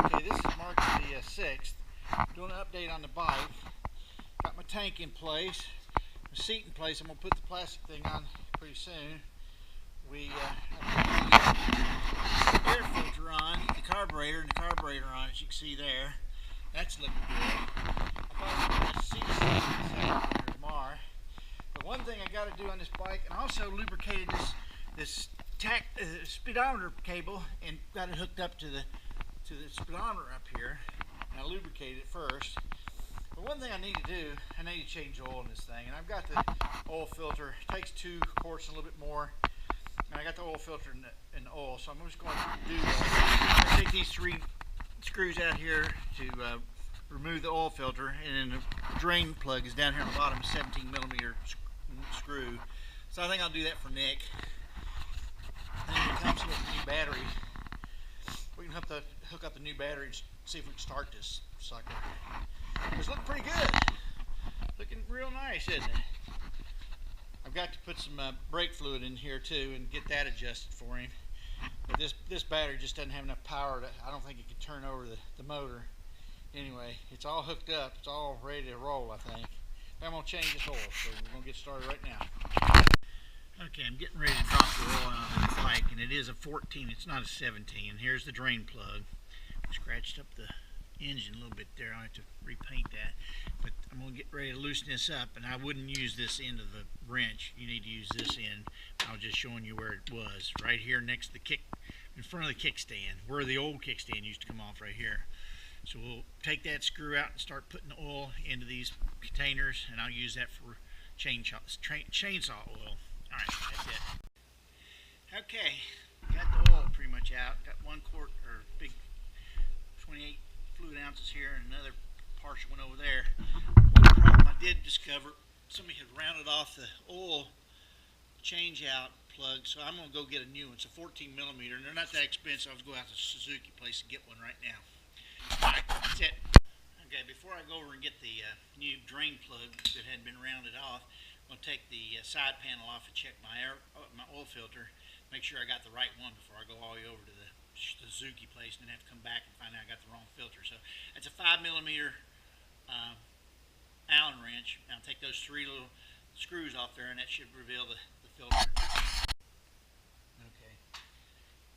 Okay, this is marked the 6th. Doing an update on the bike. Got my tank in place, my seat in place. I'm going to put the plastic thing on pretty soon. We have the air filter on, the carburetor, and the carburetor on, as you can see there. That's looking good. I thought I was going to see something tomorrow. But one thing I got to do on this bike, and also lubricated this speedometer cable and got it hooked up to the speedometer up here. And I lubricated it first. But one thing I need to do, I need to change the oil in this thing. And I've got the oil filter. It takes 2 quarts and a little bit more. And I got the oil filter in the oil, so I'm just going to do that. I take these 3 screws out here to remove the oil filter, and then the drain plug is down here on the bottom, a 17mm screw. So I think I'll do that for Nick. And then it comes with a new battery. We can hook up the new battery and see if we can start this sucker. It's looking pretty good. Looking real nice, isn't it? I've got to put some brake fluid in here too and get that adjusted for him. But this battery just doesn't have enough power I don't think it could turn over the motor. Anyway, it's all hooked up. It's all ready to roll, I think. I'm going to change this oil, so we're going to get started right now. Okay, I'm getting ready to drop the oil on the bike, and it is a 14. It's not a 17. Here's the drain plug. Scratched up the engine a little bit there. I have to repaint that. But I'm going to get ready to loosen this up, and I wouldn't use this end of the wrench. You need to use this end. I was just showing you where it was. Right here next to the kick, in front of the kickstand, where the old kickstand used to come off right here. So we'll take that screw out and start putting the oil into these containers, and I'll use that for chainsaw oil. Alright, that's it. Okay, got the oil pretty much out. Got 1 quart, or big 28 fluid ounces here, and another partial one over there. One problem I did discover, somebody had rounded off the oil change out plug, so I'm going to go get a new one. It's a 14mm, and they're not that expensive. I'll go out to the Suzuki place and get one right now. Alright, that's it. Okay, before I go over and get the new drain plug that had been rounded off, I'm going to take the side panel off and check my oil filter, make sure I got the right one before I go all the way over to the Suzuki place and then have to come back and find out I got the wrong filter. So that's a 5mm Allen wrench. I'll take those 3 little screws off there, and that should reveal the filter. Okay,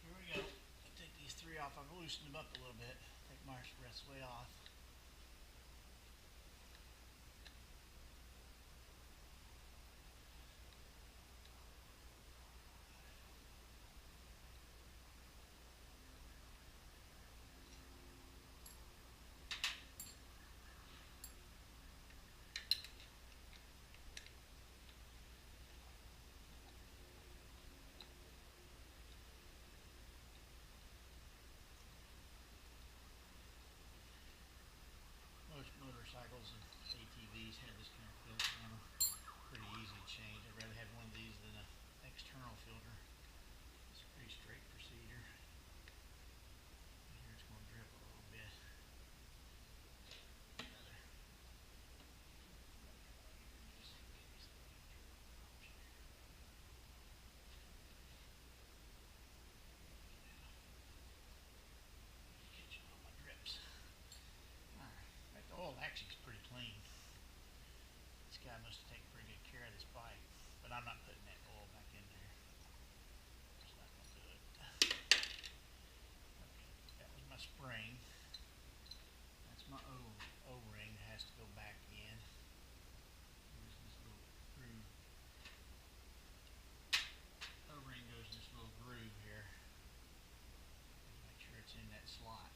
here we go. I'll take these 3 off. I've loosened them up a little bit. Take my rest way off. Most motorcycles and ATVs have this kind of filter on them. Pretty easy to change. I'd rather have one of these than an external filter. It's a pretty straight procedure. Here it's going to drip a little bit. Catching all my drips. Alright, the oil actually is pretty clean. This guy must have taken pretty good care of this bike, but I'm not putting that oil back in there. It's not going to do it. Okay, that was my spring. That's my O-ring that has to go back in. Here's this little groove. O-ring goes in this little groove here. Make sure it's in that slot.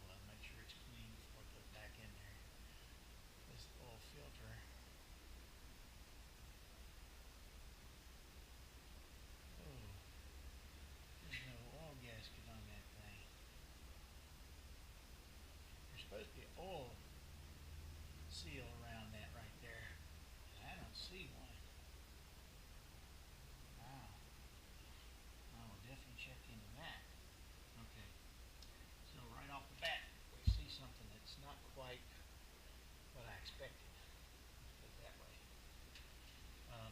We'll make sure it's clean before I put it back in there. This oil filter. Oh, there's no oil gasket on that thing. There's supposed to be an oil seal around that right there. I don't see one. Wow. I will definitely check into that. Okay. So right off the bat, we see something that's not quite what I expected. Let's put it that way. Well,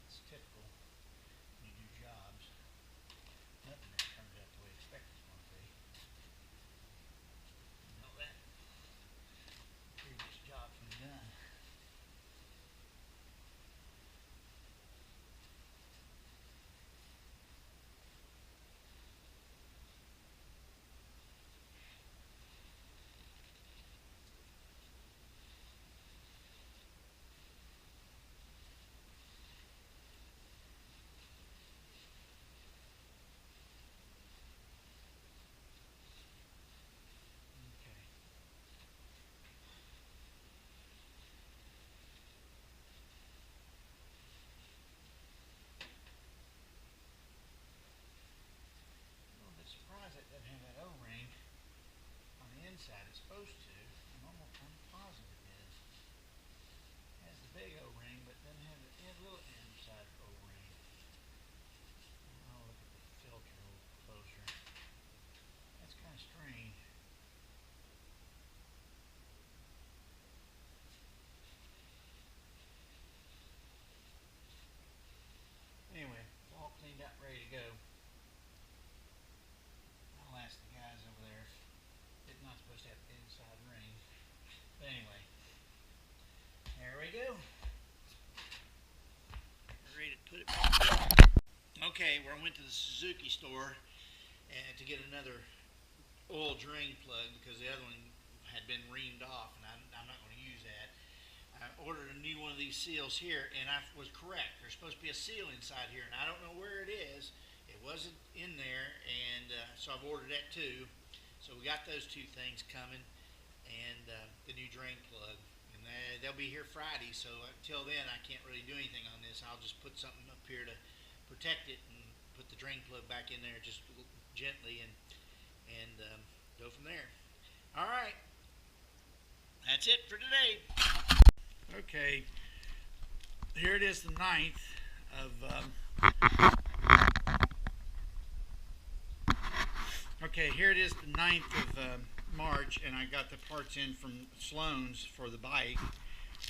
let's check inside. It's supposed to. I'm positive it is. It has the big O-ring, but doesn't have the little inside O-ring. I'll look at the filter a little closer. That's kind of strange. Anyway, it's all cleaned out, ready to go. I'll ask the guys over there. It's not supposed to have the inside ring. But anyway, there we go. We're ready to put it back together. Okay, I went to the Suzuki store to get another oil drain plug because the other one had been reamed off, and I'm not going to use that. I ordered a new one of these seals here, and I was correct. There's supposed to be a seal inside here, and I don't know where it is. It wasn't in there, and so I've ordered that too. So we got those two things coming, and the new drain plug. And they'll be here Friday, so until then I can't really do anything on this. I'll just put something up here to protect it and put the drain plug back in there just gently and go from there. All right. That's it for today. Okay, here it is, the 9th of March, and I got the parts in from Sloan's for the bike.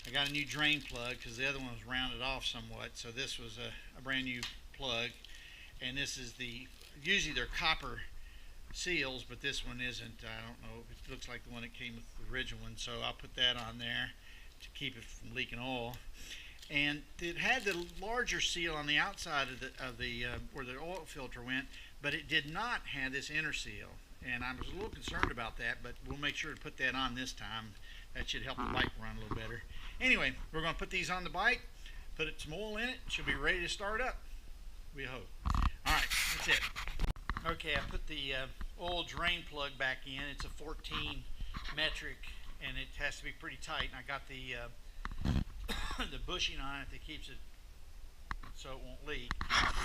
I got a new drain plug because the other one was rounded off somewhat, so this was a brand new plug. And this is usually they're copper seals, but this one isn't. I don't know, it looks like the one that came with the original one, so I'll put that on there to keep it from leaking oil. And it had the larger seal on the outside of the where the oil filter went, but it did not have this inner seal, and I was a little concerned about that, but we'll make sure to put that on this time. That should help the bike run a little better. Anyway, we're going to put these on the bike, put some oil in it, she'll be ready to start up, we hope. Alright, that's it. Okay, I put the oil drain plug back in. It's a 14 metric, and it has to be pretty tight, and I got the the bushing on it that keeps it so it won't leak.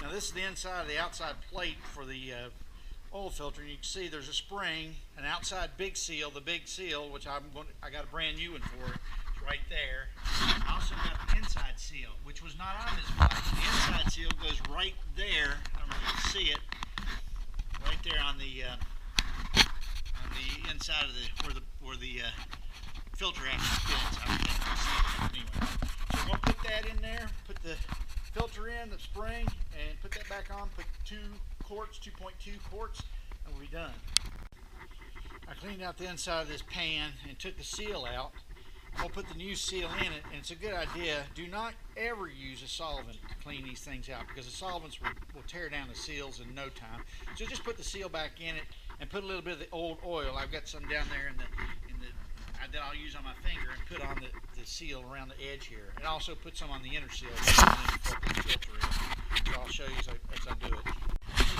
Now this is the inside of the outside plate for the oil filter, and you can see there's a spring, an outside big seal, the big seal, which I got a brand new one for it. It's right there. I also got the inside seal, which was not on this bike. The inside seal goes right there. I don't know if you can see it. Right there on the inside of where the filter actually fits. Anyway, so we're going to put that in there, put the filter in, the spring, and put that back on, put 2.2 quarts, and we'll be done. I cleaned out the inside of this pan and took the seal out. I'll put the new seal in it, and it's a good idea. Do not ever use a solvent to clean these things out, because the solvents will tear down the seals in no time. So just put the seal back in it and put a little bit of the old oil. I've got some down there that I'll use on my finger, and put on the seal around the edge here. And also put some on the inner seal. So I'll show you as I do it.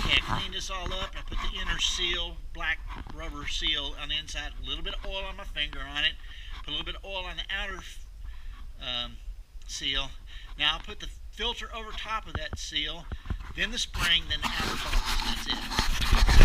Okay, I cleaned this all up. I put the inner seal, black rubber seal on the inside, a little bit of oil on my finger on it. Put a little bit of oil on the outer seal. Now I'll put the filter over top of that seal, then the spring, then the outer box. That's it.